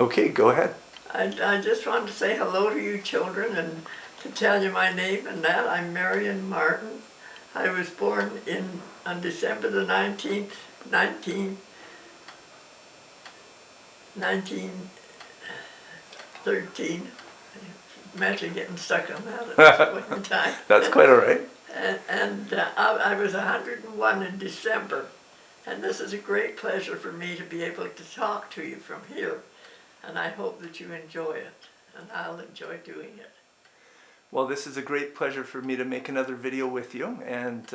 Okay, go ahead. I just wanted to say hello to you children and to tell you my name and that. I'm Marion Martin. I was born on December the 19th, 1913. Imagine getting stuck on that at this point in time. That's quite all right. I was 101 in December. And this is a great pleasure for me to be able to talk to you from here. And I hope that you enjoy it. And I'll enjoy doing it. Well, this is a great pleasure for me to make another video with you, and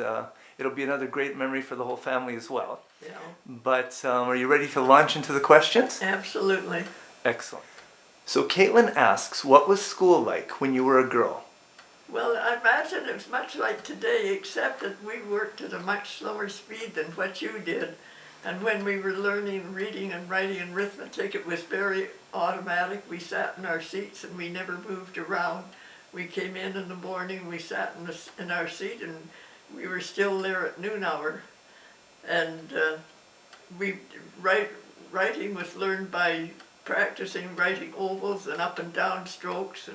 it'll be another great memory for the whole family as well. Yeah. But are you ready to launch into the questions? Absolutely. Excellent. So Caitlin asks, what was school like when you were a girl? Well, I imagine it's much like today, except that we worked at a much slower speed than what you did. And when we were learning reading and writing and arithmetic, it was very automatic. We sat in our seats and we never moved around. We came in the morning, we sat in our seat, and we were still there at noon hour. And writing was learned by practicing writing ovals and up and down strokes,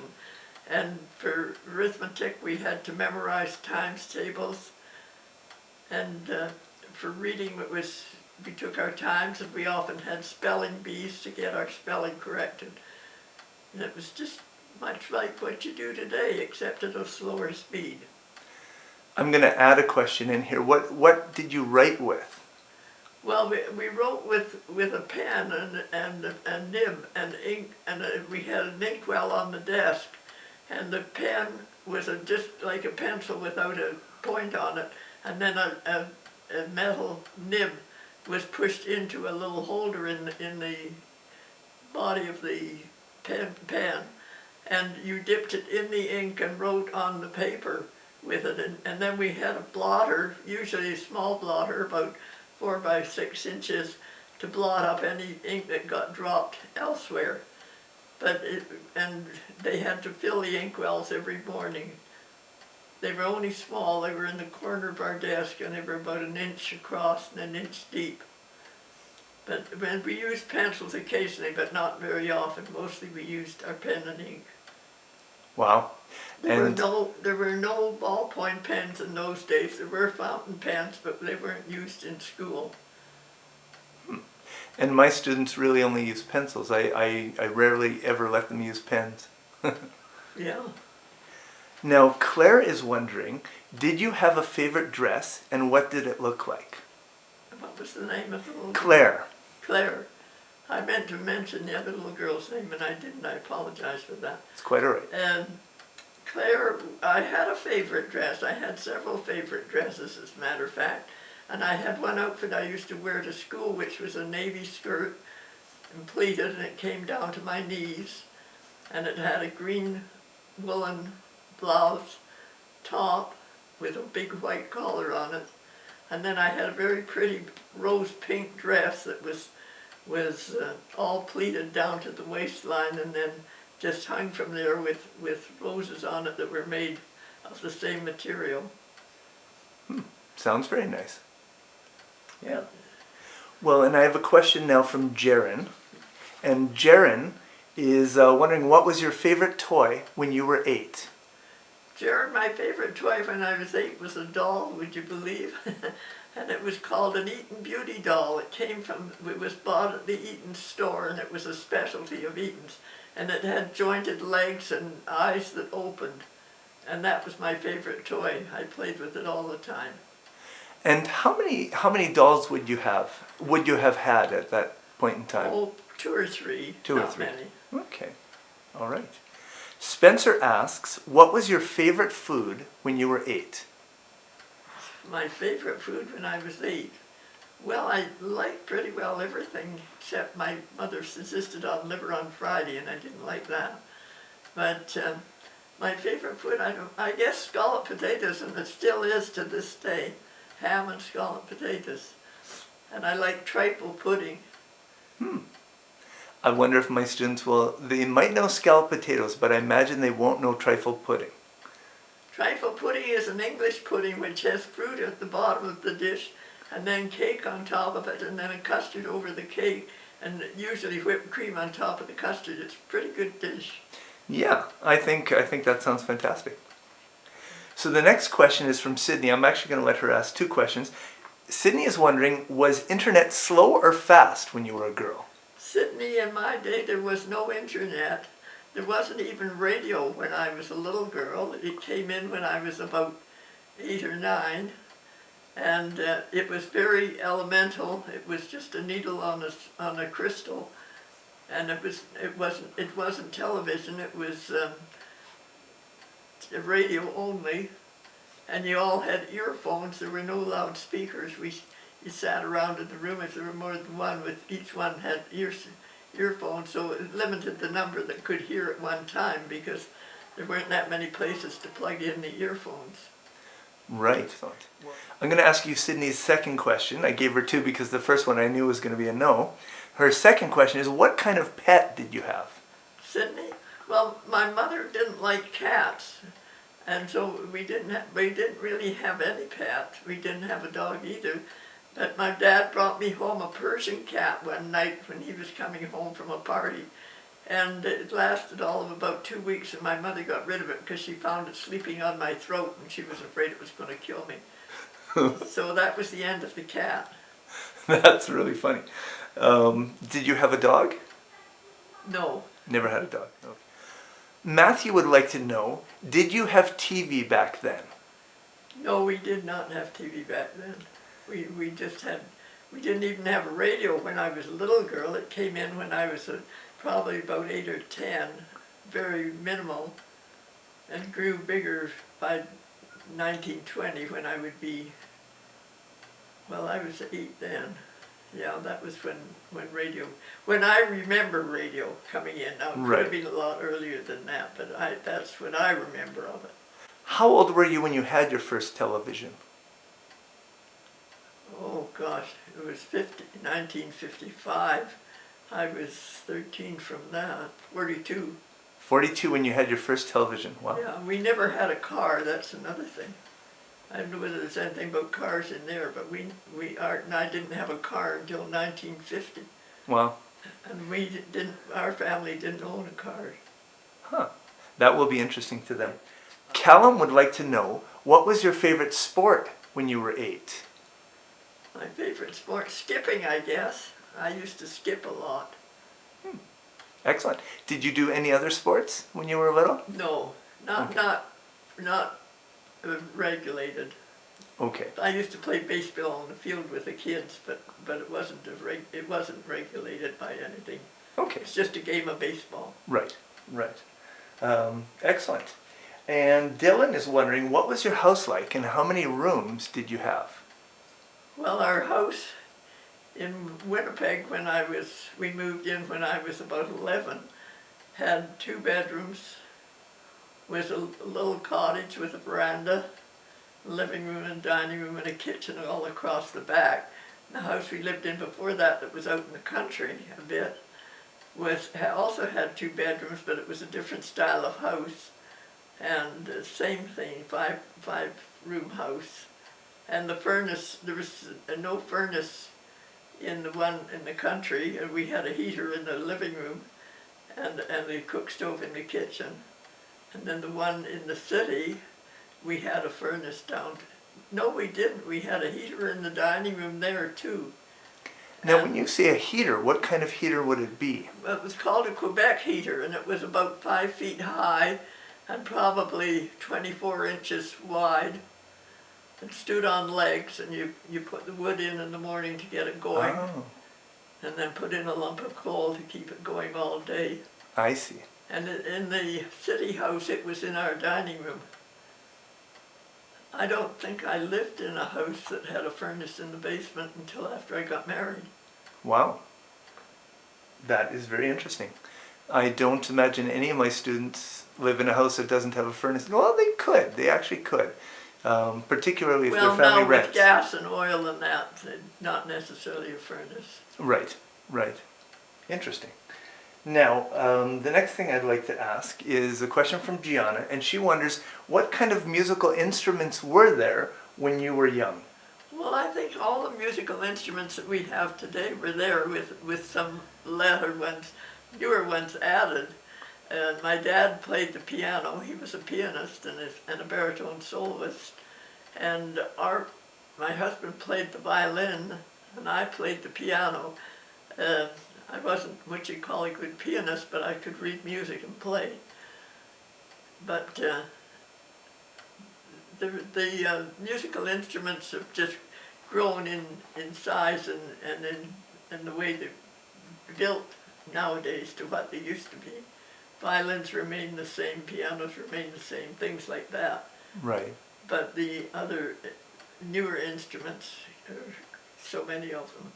and for arithmetic we had to memorize times tables, and for reading we took our times, and we often had spelling bees to get our spelling corrected. And it was just much like what you do today, except at a slower speed. I'm going to add a question in here. What did you write with? Well, we wrote with a pen and a nib and ink, and we had an inkwell on the desk, and the pen was just like a pencil without a point on it, and then a metal nib was pushed into a little holder in the body of the pen, and you dipped it in the ink and wrote on the paper with it, and then we had a blotter, usually a small blotter, about 4 by 6 inches, to blot up any ink that got dropped elsewhere. And they had to fill the inkwells every morning. They were only small, they were in the corner of our desk, and they were about 1 inch across and 1 inch deep. But we used pencils occasionally, but not very often. Mostly we used our pen and ink. Wow. There were no ballpoint pens in those days. There were fountain pens, but they weren't used in school. And my students really only use pencils. I rarely ever let them use pens. Yeah. Now, Claire is wondering, did you have a favorite dress, and what did it look like? What was the name of the little girl? Claire. Claire. I meant to mention the other little girl's name, and I didn't. I apologize for that. It's quite all right. And Claire, I had a favorite dress. I had several favorite dresses, as a matter of fact. And I had one outfit I used to wear to school, which was a navy skirt and pleated, and it came down to my knees. And it had a green woolen blouse top with a big white collar on it. And then I had a very pretty rose pink dress that was all pleated down to the waistline, and then just hung from there with roses on it that were made of the same material. Sounds very nice. Yeah. Well, and I have a question now from Jaren. And Jaren is wondering, what was your favorite toy when you were 8? Jared, my favorite toy when I was 8 was a doll, would you believe? And it was called an Eaton Beauty doll. It was bought at the Eaton store, and it was a specialty of Eaton's. And it had jointed legs and eyes that opened. And that was my favorite toy. I played with it all the time. And how many dolls would you have had at that point in time? Oh, 2 or 3. 2 or not 3. many. Okay. All right. Spencer asks, what was your favorite food when you were 8? My favorite food when I was 8? Well, I liked pretty well everything, except my mother insisted on liver on Friday, and I didn't like that. But my favorite food, I guess scalloped potatoes, and it still is to this day. Ham and scalloped potatoes. And I like trifle pudding. I wonder if my students they might know scalloped potatoes, but I imagine they won't know trifle pudding. Trifle pudding is an English pudding which has fruit at the bottom of the dish, and then cake on top of it, and then a custard over the cake, and usually whipped cream on top of the custard. It's a pretty good dish. Yeah, I think that sounds fantastic. So the next question is from Sydney. I'm actually going to let her ask two questions. Sydney is wondering, was internet slow or fast when you were a girl? Sydney, in my day, there was no internet. There wasn't even radio when I was a little girl. It came in when I was about 8 or 9, and it was very elemental. It was just a needle on a crystal, and it wasn't television. It was radio only, and you all had earphones. There were no loudspeakers. You sat around in the room, if there were more than one, with each one had earphones, so it limited the number that could hear at one time because there weren't that many places to plug in the earphones. Right. I'm going to ask you Sydney's second question. I gave her two because the first one I knew was going to be a no. Her second question is, what kind of pet did you have? Sydney? Well, my mother didn't like cats, and so we didn't really have any pets. We didn't have a dog either. But my dad brought me home a Persian cat one night when he was coming home from a party. And it lasted all of about 2 weeks, and my mother got rid of it because she found it sleeping on my throat and she was afraid it was going to kill me. So that was the end of the cat. That's really funny. Did you have a dog? No. Never had a dog. Okay. Matthew would like to know, did you have TV back then? No, we did not have TV back then. We didn't even have a radio when I was a little girl. It came in when I was probably about 8 or 10, very minimal, and grew bigger by 1920 when I would be, well, I was 8 then. Yeah, that was when I remember radio coming in. Now, it could have been a lot earlier than that, but that's what I remember of it. How old were you when you had your first television? Oh gosh, it was 1955. I was 13 from that, 42. 42 when you had your first television. Wow. Yeah, we never had a car, that's another thing. I don't know whether there's anything about cars in there, but Art and I didn't have a car until 1950. Wow. And our family didn't own a car. Huh. That will be interesting to them. Callum would like to know, what was your favorite sport when you were 8? My favorite sport, skipping, I guess. I used to skip a lot. Excellent. Did you do any other sports when you were little? No, not regulated. Okay. I used to play baseball on the field with the kids, but it wasn't regulated by anything. Okay. It's just a game of baseball. Right. Excellent. And Dylan is wondering, what was your house like and how many rooms did you have? Well, our house in Winnipeg, we moved in when I was about 11, had 2 bedrooms with a little cottage with a veranda, a living room and dining room and a kitchen all across the back. The house we lived in before that was out in the country a bit, also had 2 bedrooms, but it was a different style of house. And same thing, 5-room house. And the furnace, there was no furnace in the one in the country, and we had a heater in the living room and the cook stove in the kitchen. And then the one in the city, we had a furnace down. No, we didn't. We had a heater in the dining room there too. Now, when you say a heater, what kind of heater would it be? Well, it was called a Quebec heater, and it was about 5 feet high and probably 24 inches wide. It stood on legs, and you put the wood in the morning to get it going, and then put in a lump of coal to keep it going all day. I see. And in the city house, it was in our dining room. I don't think I lived in a house that had a furnace in the basement until after I got married. Wow. That is very interesting. I don't imagine any of my students live in a house that doesn't have a furnace. Well, they could. They actually could. Particularly if their family rents. Well, now with gas and oil and that, not necessarily a furnace. Right. Interesting. Now, the next thing I'd like to ask is a question from Gianna, and she wonders, what kind of musical instruments were there when you were young? Well, I think all the musical instruments that we have today were there with some latter ones, newer ones added. And my dad played the piano. He was a pianist and a baritone soloist. And my husband played the violin, and I played the piano. I wasn't what you call a good pianist, but I could read music and play. But the musical instruments have just grown in size and the way they're built nowadays to what they used to be. Violins remain the same, pianos remain the same, things like that. Right. But the other newer instruments, so many of them.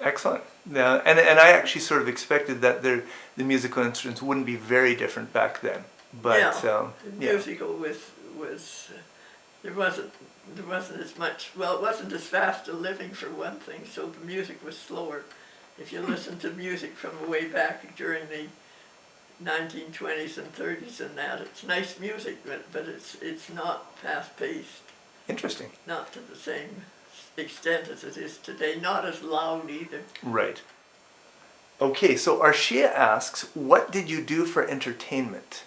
Excellent. Yeah, and I actually sort of expected that the musical instruments wouldn't be very different back then. But Yeah, yeah. musical was there wasn't as much. Well, it wasn't as fast a living for one thing, so the music was slower. If you listen to music from way back during the 1920s and 30s and that, it's nice music, but it's not fast paced. Interesting. Not to the same extent as it is today. Not as loud either. Right. Okay, so Arshia asks, what did you do for entertainment?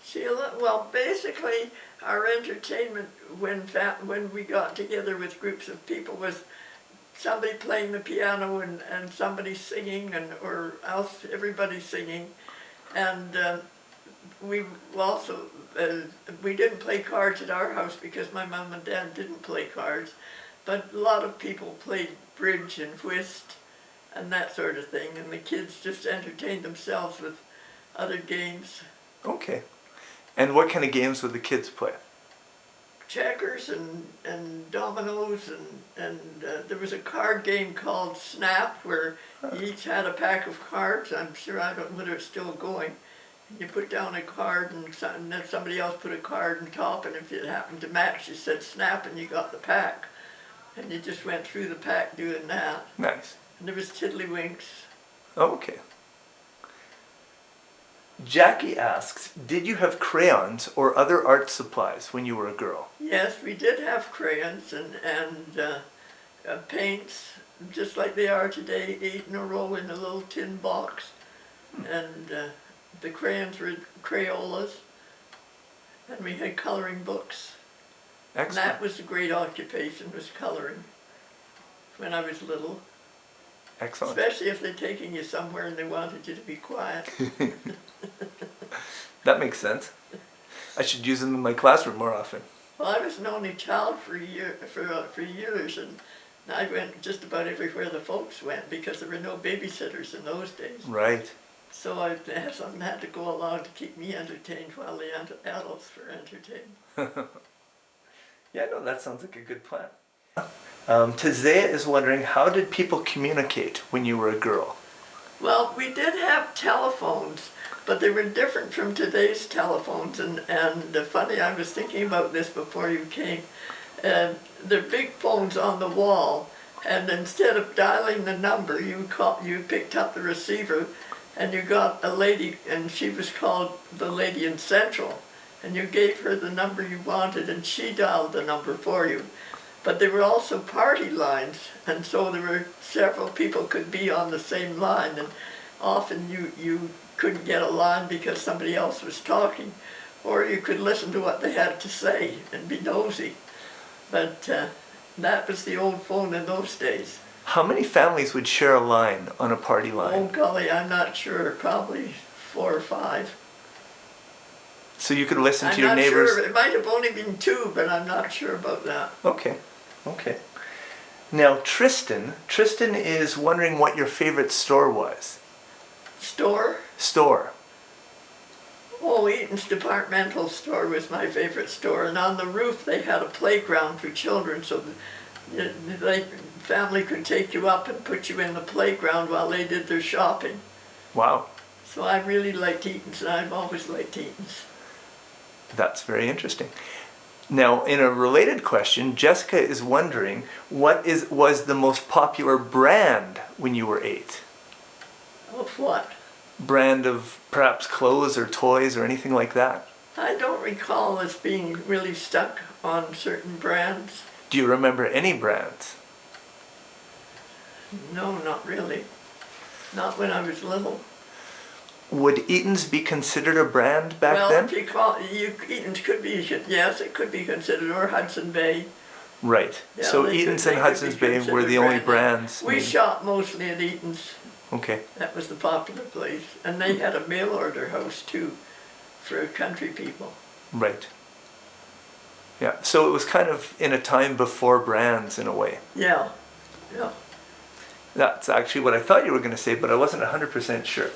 Sheila, well, basically, our entertainment when we got together with groups of people was somebody playing the piano and somebody singing, or else everybody singing. And we also, we didn't play cards at our house because my mom and dad didn't play cards, but a lot of people played bridge and whist and that sort of thing, and the kids just entertained themselves with other games. Okay. And what kind of games would the kids play? Checkers and dominoes, and there was a card game called Snap where you each had a pack of cards. I'm sure, I don't know whether it's still going. You put down a card and then somebody else put a card on top, and if it happened to match, you said Snap and you got the pack. And you just went through the pack doing that. Nice. And there was Tiddlywinks. Okay. Jackie asks, did you have crayons or other art supplies when you were a girl? Yes, we did have crayons and paints, just like they are today, 8 in a row in a little tin box. And the crayons were Crayolas, and we had coloring books. Excellent. And that was a great occupation, was coloring, when I was little. Excellent. Especially if they're taking you somewhere and they wanted you to be quiet. That makes sense. I should use them in my classroom more often. Well, I was an only child for years, and I went just about everywhere the folks went because there were no babysitters in those days. Right. So I had something had to go along to keep me entertained while the adults were entertained. Yeah, no, that sounds like a good plan. Tazea is wondering, how did people communicate when you were a girl? Well, we did have telephones, but they were different from today's telephones. And funny, I was thinking about this before you came. They're big phones on the wall, and instead of dialing the number, you picked up the receiver, and you got a lady, and she was called the lady in Central, and you gave her the number you wanted, and she dialed the number for you. But there were also party lines, and so there were several people could be on the same line, and often you couldn't get a line because somebody else was talking, or you could listen to what they had to say and be nosy. But that was the old phone in those days. How many families would share a line on a party line? Oh golly, I'm not sure, probably 4 or 5. So you could listen to I'm your not neighbors? sure, it might have only been 2, but I'm not sure about that. Okay, okay. Now Tristan is wondering what your favorite store was. Store? Store. Oh, Eaton's departmental store was my favorite store, and on the roof they had a playground for children, so the family could take you up and put you in the playground while they did their shopping. Wow. So I really liked Eaton's, and I've always liked Eaton's. That's very interesting. Now, in a related question, Jessica is wondering, what was the most popular brand when you were 8? Of what? Brand of perhaps clothes or toys or anything like that? I don't recall us being really stuck on certain brands. Do you remember any brands? No, not really. Not when I was little. Would Eaton's be considered a brand back Well, then? if you call Eaton's could be, yes, it could be considered, or Hudson Bay. Right. Yeah, So Eaton's and they could be Hudson's Bay were considered the only brand name. brands. We shop mostly at Eaton's. Okay. That was the popular place. And they had a mail order house too for country people. Right. Yeah. So it was kind of in a time before brands in a way. Yeah, yeah. That's actually what I thought you were going to say, but I wasn't 100% sure.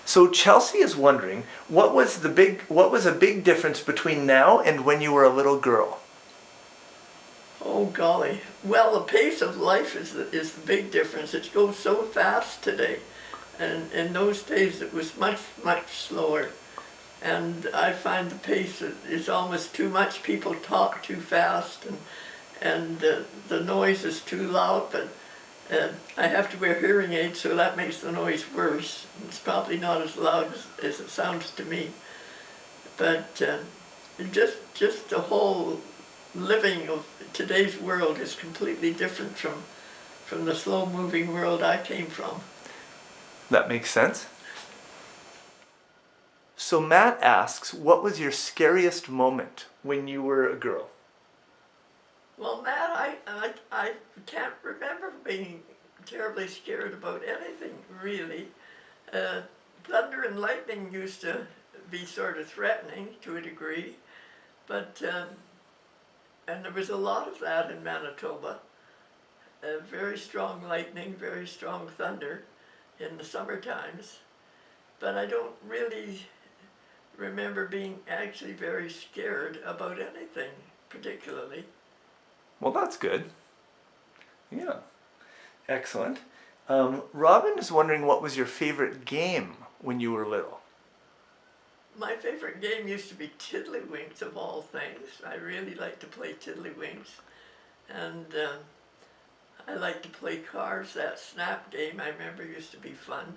So Chelsea is wondering, what was a big difference between now and when you were a little girl? Oh golly. Well, the pace of life is the big difference. It goes so fast today. And in those days it was much, much slower. And I find the pace is almost too much. People talk too fast and the noise is too loud. But I have to wear hearing aids, so that makes the noise worse. It's probably not as loud as it sounds to me. But just the whole living of today's world is completely different from the slow-moving world I came from. That makes sense. So Matt asks, what was your scariest moment when you were a girl? Well, Matt, I can't remember being terribly scared about anything, really. Thunder and lightning used to be sort of threatening to a degree, but, and there was a lot of that in Manitoba. Very strong lightning, very strong thunder in the summer times, but I don't really remember being actually very scared about anything particularly. Well, that's good. Yeah. Excellent. Robin is wondering, what was your favorite game when you were little? My favorite game used to be Tiddlywinks of all things. I really liked to play Tiddlywinks. And I liked to play cards. That snap game I remember used to be fun.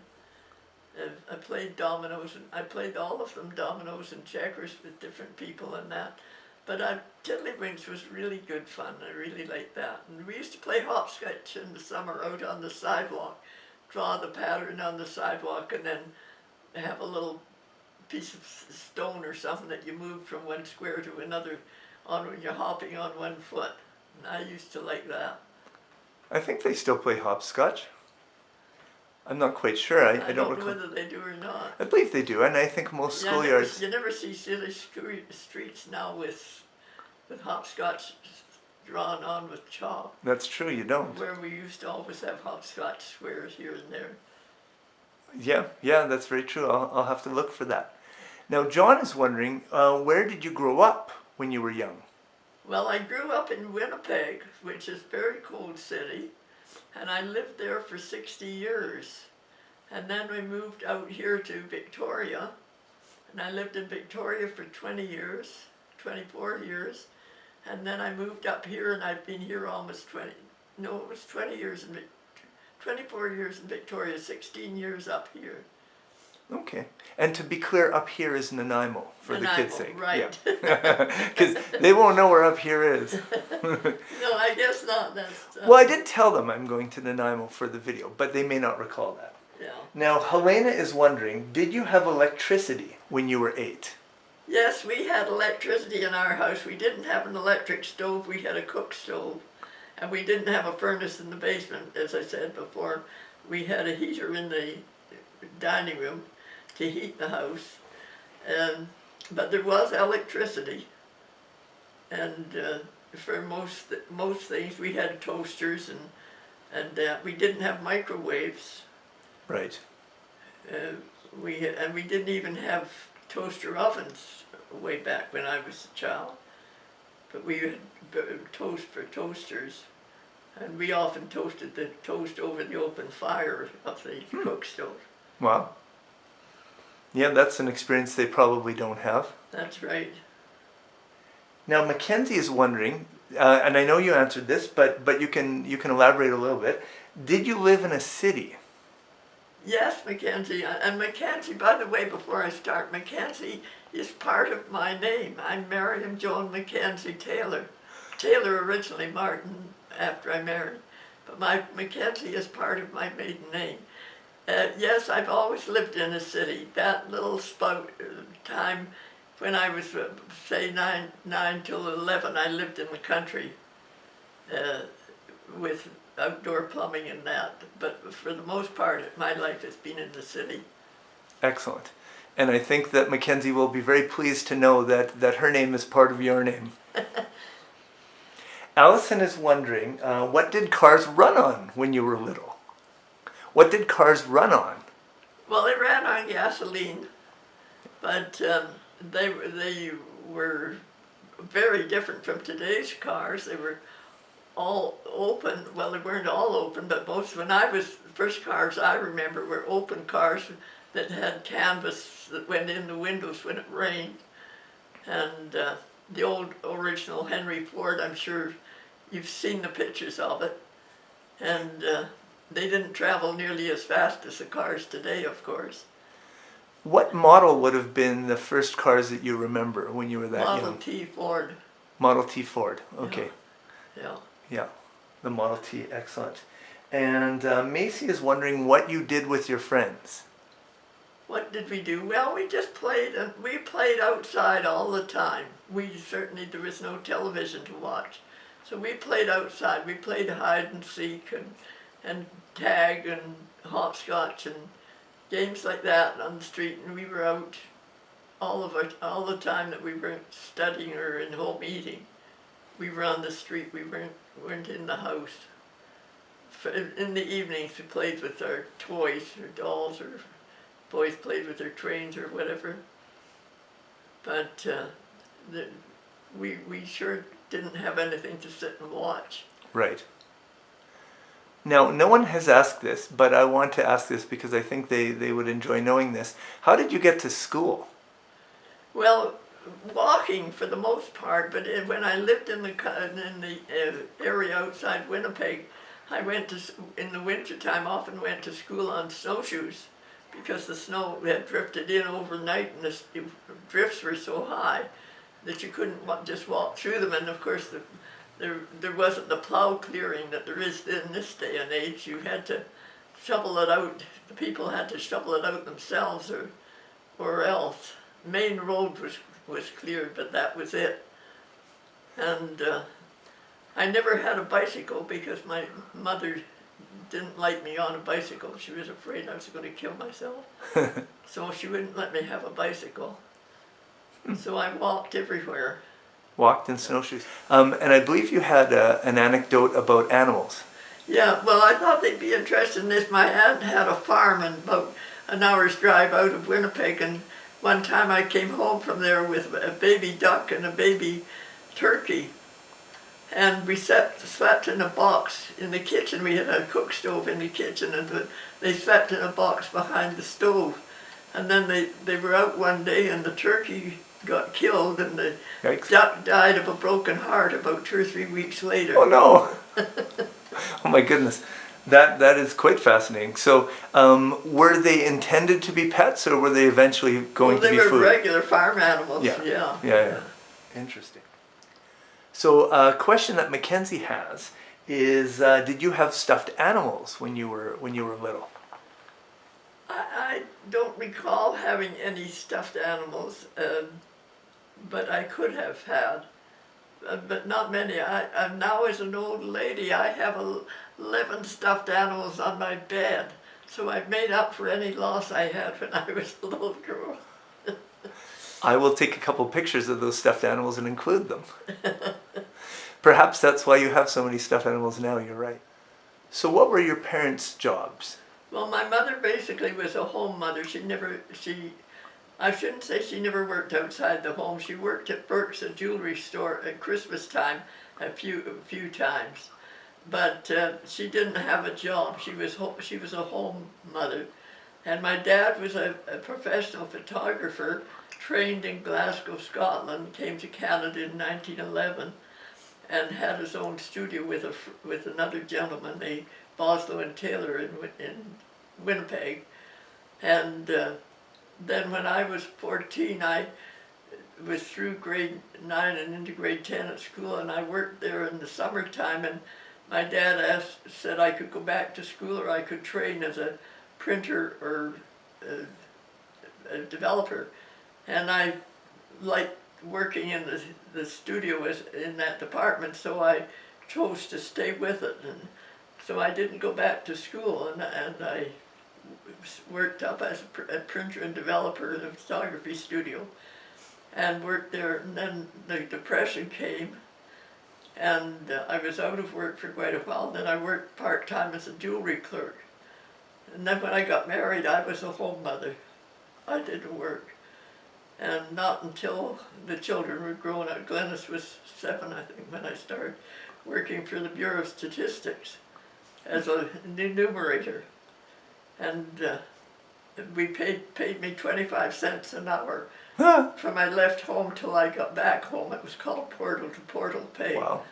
I played dominoes, and I played all of them, dominoes and checkers with different people and that. But Tiddlywinks was really good fun. I really liked that. And we used to play hopscotch in the summer out on the sidewalk, draw the pattern on the sidewalk, and then have a little piece of stone or something that you moved from one square to another when you're hopping on one foot. And I used to like that. I think they still play hopscotch. I'm not quite sure. I I don't don't know recall. whether they do or not. I believe they do, and I think most Yeah, schoolyards. you never see city streets now with hopscotch drawn on with chalk, That's true, you don't. where we used to always have hopscotch squares here and there. Yeah, that's very true. I'll have to look for that. Now, John is wondering, where did you grow up when you were young? Well, I grew up in Winnipeg, which is a very cold city, and I lived there for 60 years. And then we moved out here to Victoria, and I lived in Victoria for 20 years, 24 years, and then I moved up here, and I've been here almost 20 years 24 years in Victoria, 16 years up here. Okay. And to be clear, up here is Nanaimo, for the kids' sake. Right. Because they won't know where up here is. No, I guess not. Well, I did tell them I'm going to Nanaimo for the video, but they may not recall that. Yeah. Now, Helena is wondering, did you have electricity when you were 8? Yes, we had electricity in our house. We didn't have an electric stove. We had a cook stove. And we didn't have a furnace in the basement, as I said before. We had a heater in the dining room to heat the house. But there was electricity. And for most things, we had toasters, and we didn't have microwaves. Right. We didn't even have toaster ovens way back when I was a child. But we had toast for toasters, and we often toasted the toast over the open fire of the cook stove. Wow. Yeah, that's an experience they probably don't have. That's right. Now, Mackenzie is wondering, and I know you answered this, but you can elaborate a little bit. Did you live in a city? Yes, Mackenzie. And Mackenzie, by the way, before I start, Mackenzie is part of my name. I'm Miriam Joan Mackenzie Taylor. Taylor originally, Martin, after I married. But my Mackenzie is part of my maiden name. Yes, I've always lived in a city. That little time when I was, say, 9 till 11, I lived in the country uh, with outdoor plumbing and that. But for the most part, my life has been in the city. Excellent. And I think that Mackenzie will be very pleased to know that her name is part of your name. Allison is wondering, what did cars run on when you were little? What did cars run on? Well, they ran on gasoline, but they were very different from today's cars. They were all open. Well, they weren't all open, but most, when I was, first cars I remember were open cars that had canvas that went in the windows when it rained. And the old original Henry Ford, I'm sure you've seen the pictures of it. And they didn't travel nearly as fast as the cars today, of course. What model would have been the first cars that you remember when you were that young? Model T Ford. Model T Ford, okay. Yeah. Yeah, the Model T, excellent. And Macy is wondering what you did with your friends. What did we do? Well, we just played, and we played outside all the time. There was no television to watch. So we played outside. We played hide and seek and tag and hopscotch and games like that on the street. And we were out all the time that we weren't studying or in home eating. We were on the street. We weren't in the house. In the evenings, we played with our toys or dolls, or boys played with their trains or whatever. But we sure didn't have anything to sit and watch. Right. Now, no one has asked this, but I want to ask this because I think they would enjoy knowing this. How did you get to school? Well, walking for the most part, but when I lived in the area outside Winnipeg, I went to, in the wintertime, often went to school on snowshoes because the snow had drifted in overnight and the drifts were so high that you couldn't just walk through them. And of course, there wasn't the plow clearing that there is in this day and age. You had to shovel it out. The people had to shovel it out themselves, or else. Main road was cleared, but that was it. And I never had a bicycle because my mother didn't like me on a bicycle. She was afraid I was going to kill myself. So she wouldn't let me have a bicycle. So I walked everywhere. Walked in snowshoes. And I believe you had an anecdote about animals. Yeah, well, I thought they'd be interested in this. My aunt had a farm in about an hour's drive out of Winnipeg, and one time I came home from there with a baby duck and a baby turkey. And we slept in a box in the kitchen. We had a cook stove in the kitchen, and they slept in a box behind the stove. And then they were out one day, and the turkey got killed, and the duck died of a broken heart about 2 or 3 weeks later. Oh no! Oh my goodness. That is quite fascinating. So, were they intended to be pets, or were they eventually going to be food? They were regular farm animals. Yeah. Interesting. So, a question that Mackenzie has is: did you have stuffed animals when you were little? I don't recall having any stuffed animals, but I could have had, but not many. I'm now, as an old lady, I have 11 stuffed animals on my bed, so I've made up for any loss I had when I was a little girl. I will take a couple pictures of those stuffed animals and include them. Perhaps that's why you have so many stuffed animals now, you're right. So what were your parents' jobs? Well, my mother basically was a home mother. I shouldn't say she never worked outside the home. She worked at Burke's, a jewelry store, at Christmas time a few times. But she didn't have a job. She was a home mother. And my dad was a professional photographer, trained in Glasgow, Scotland, came to Canada in 1911, and had his own studio with another gentleman, named Boslow and Taylor, in Winnipeg. And then when I was 14, was through grade 9 and into grade 10 at school, and I worked there in the summertime, and my dad said I could go back to school or I could train as a printer or a developer. And I liked working in the studio in that department, so I chose to stay with it. And so I didn't go back to school, and I worked up as a printer and developer in a photography studio and worked there. And then the Depression came, and I was out of work for quite a while. Then I worked part-time as a jewelry clerk. And then when I got married, I was a home mother. I didn't work. And not until the children were grown up, Glennis was 7, I think, when I started working for the Bureau of Statistics as an enumerator. And we paid me 25 cents an hour from I left home till I got back home. It was called portal to portal pay. Wow.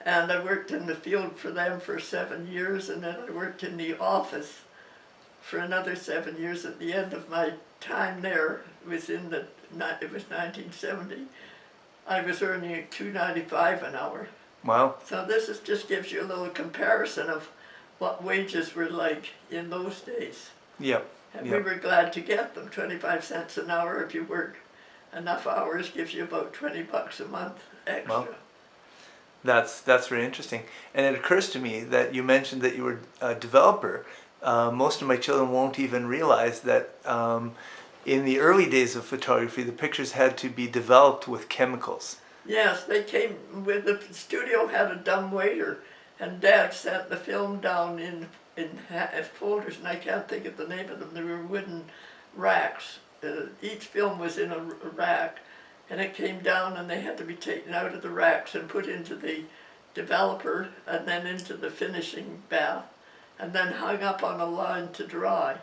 And I worked in the field for them for 7 years, and then I worked in the office for another 7 years. At the end of my time there, it was 1970, I was earning $2.95 an hour. Wow. So this just gives you a little comparison of what wages were like in those days. Yep. And yep. we were glad to get them. 25 cents an hour if you work enough hours gives you about $20 a month extra. Wow. That's very interesting. And it occurs to me that you mentioned that you were a developer. Most of my children won't even realize that in the early days of photography, the pictures had to be developed with chemicals. Yes, they came with the studio had a dumbwaiter, and Dad sent the film down in folders, and I can't think of the name of them. They were wooden racks. Each film was in a rack, and it came down, and they had to be taken out of the racks and put into the developer, and then into the finishing bath, and then hung up on a line to dry.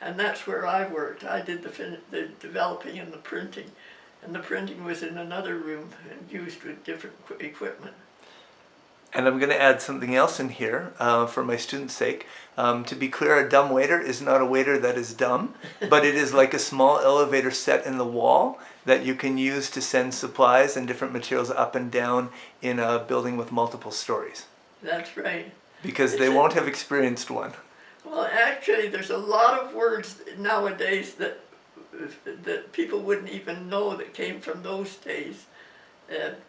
And that's where I worked. I did the developing and the printing. And the printing was in another room and used with different equipment. And I'm going to add something else in here for my students' sake. To be clear, a dumbwaiter is not a waiter that is dumb, but it is like a small elevator set in the wall that you can use to send supplies and different materials up and down in a building with multiple stories. That's right. Because they won't have experienced one. Well, actually, there's a lot of words nowadays that people wouldn't even know that came from those days.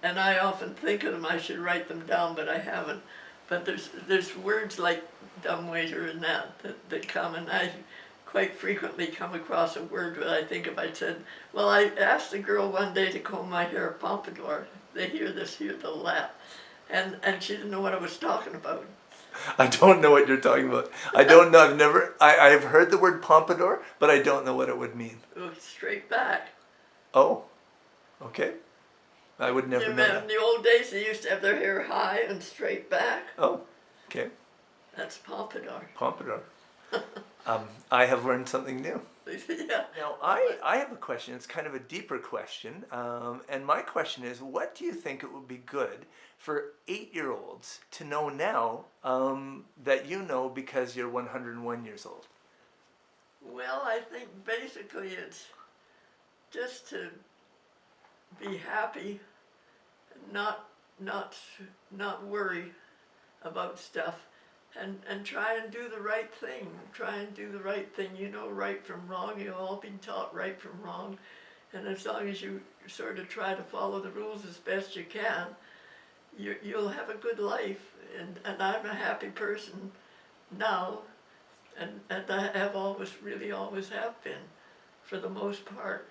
And I often think of them, I should write them down, but I haven't. But there's words like dumbwaiter and that come, and I quite frequently come across a word that I think if I said, well, I asked a girl one day to comb my hair pompadour. They hear this here, they'll laugh. And she didn't know what I was talking about. I don't know what you're talking about. I don't know. I've heard the word pompadour, but I don't know what it would mean. Straight back. Oh, okay. I would never know that. In the old days, they used to have their hair high and straight back. Oh, okay. That's pompadour. Pompadour. I have learned something new. Yeah. Now, I have a question. It's kind of a deeper question. And my question is, what do you think it would be good for 8-year-olds to know now that you know because you're 101 years old? Well, I think basically it's just to be happy, not worry about stuff, and try and do the right thing. Try and do the right thing. You know right from wrong. You've all been taught right from wrong, and as long as you sort of try to follow the rules as best you can, you'll have a good life. And I'm a happy person now, and I have always have been, for the most part.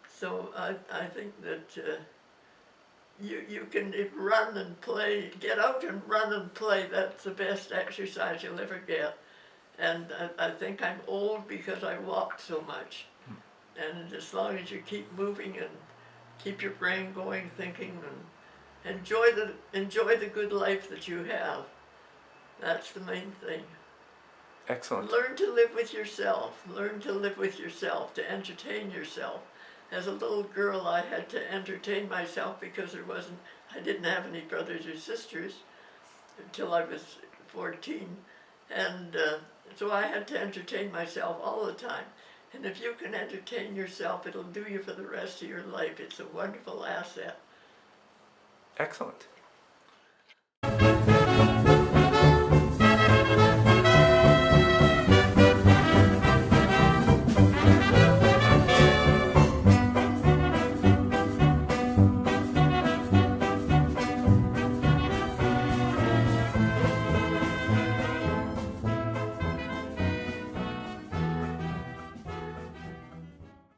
So I think that you can run and play, get out and run and play. That's the best exercise you'll ever get. And I think I'm old because I walked so much. And as long as you keep moving and keep your brain going, thinking, and enjoy the good life that you have, that's the main thing. Excellent. Learn to live with yourself. Learn to live with yourself, to entertain yourself. As a little girl, I had to entertain myself because I didn't have any brothers or sisters until I was 14. And so I had to entertain myself all the time. And if you can entertain yourself, it'll do you for the rest of your life. It's a wonderful asset. Excellent.